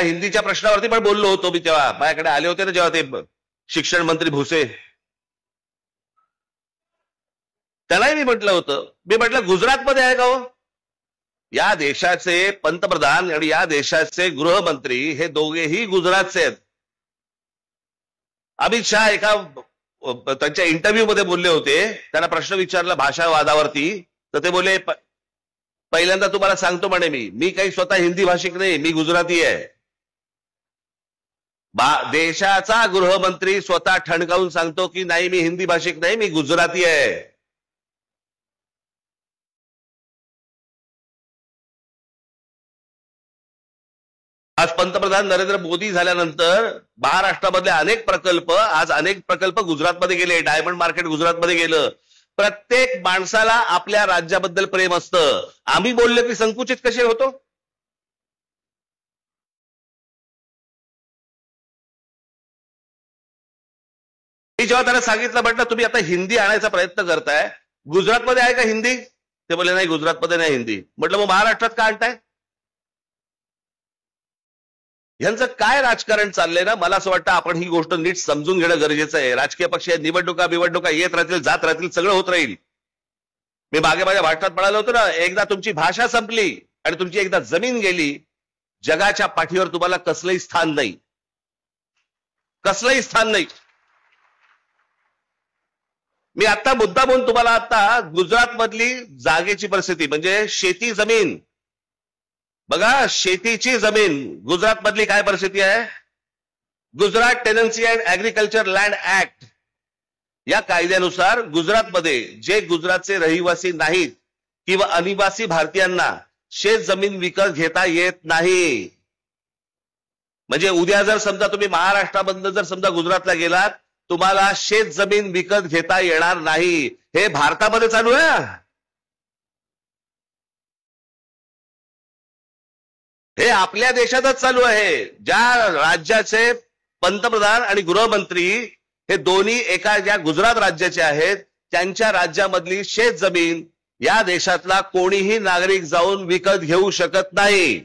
हिंदीच्या प्रश्नावरती पण बोललो होतो मी, तेव्हा माझ्याकडे आले होते ना जेव्हा ते शिक्षण मंत्री भुसे, त्यालाही मी म्हटलं होतं, मी म्हटलं गुजरातमध्ये आहे का हो? या देशाचे पंतप्रधान आणि या देशाचे गृहमंत्री हे दोघेही गुजरातचे आहेत. अमित शहा एका त्यांच्या इंटरव्ह्यू मध्ये बोलले होते, त्यांना प्रश्न विचारला भाषावादावरती, तर ते बोलले पहिल्यांदा तुम्हाला सांगतो म्हणे मी काही स्वतः हिंदी भाषिक नाही, मी गुजराती आहे. देशाचा गृहमंत्री स्वतः ठणकावून सांगतो की नाही मी हिंदी भाषिक नाही, मी गुजराती आहे. आज पंतप्रधान नरेंद्र मोदी झाल्यानंतर महाराष्ट्रामधले अनेक प्रकल्प गुजरातमध्ये गेले. डायमंड मार्केट गुजरातमध्ये गेलं. प्रत्येक माणसाला आपल्या राज्याबद्दल प्रेम असतं. आम्ही बोललो की संकुचित कसे होतो? मी जेव्हा त्यांना सांगितलं, म्हटलं तुम्ही आता हिंदी आणायचा प्रयत्न करताय, गुजरातमध्ये आहे का हिंदी? ते बोलले नाही गुजरातमध्ये नाही हिंदी. म्हटलं मग महाराष्ट्रात का आणताय? यांचं काय राजकारण चाललंय ना, मला असं वाटतं आपण ही गोष्ट नीट समजून घेणं गरजेचं आहे. राजकीय पक्ष निवडणुका येत राहतील, जात राहतील, सगळं होत राहील. मी मागे माझ्या भाषणात म्हणालो होतो ना, एकदा तुमची भाषा संपली आणि तुमची एकदा जमीन गेली, जगाच्या पाठीवर तुम्हाला कसलंही स्थान नाही, कसलंही स्थान नाही. मी आता मुद्दा म्हणून तुम्हाला आता गुजरात मधली जागेची परिस्थिती म्हणजे शेती जमीन बघा, शेतीची जमीन गुजरात मधली काय परिस्थिती आहे? Gujarat tenancy and agriculture land act या कायद्यानुसार गुजरातमध्ये जे गुजरातचे रहिवासी नाहीत किंवा अनिवासी भारतीयांना शेत जमीन विकत घेता येत नाही. म्हणजे उद्या जर समजा तुम्ही महाराष्ट्रामधनं जर समजा गुजरातला गेलात, तुम्हाला शेत जमीन विकत घेता येणार नाही. हे भारतामध्ये चालू आहे, हे आपल्या देशातच चालू आहे. ज्या राज्याचे पंतप्रधान आणि गृहमंत्री हे दोन्ही एका ज्या गुजरात राज्याचे आहेत, त्यांच्या राज्यामधली शेत जमीन या देशातला कोणीही नागरिक जाऊन विकत घेऊ शकत नाही.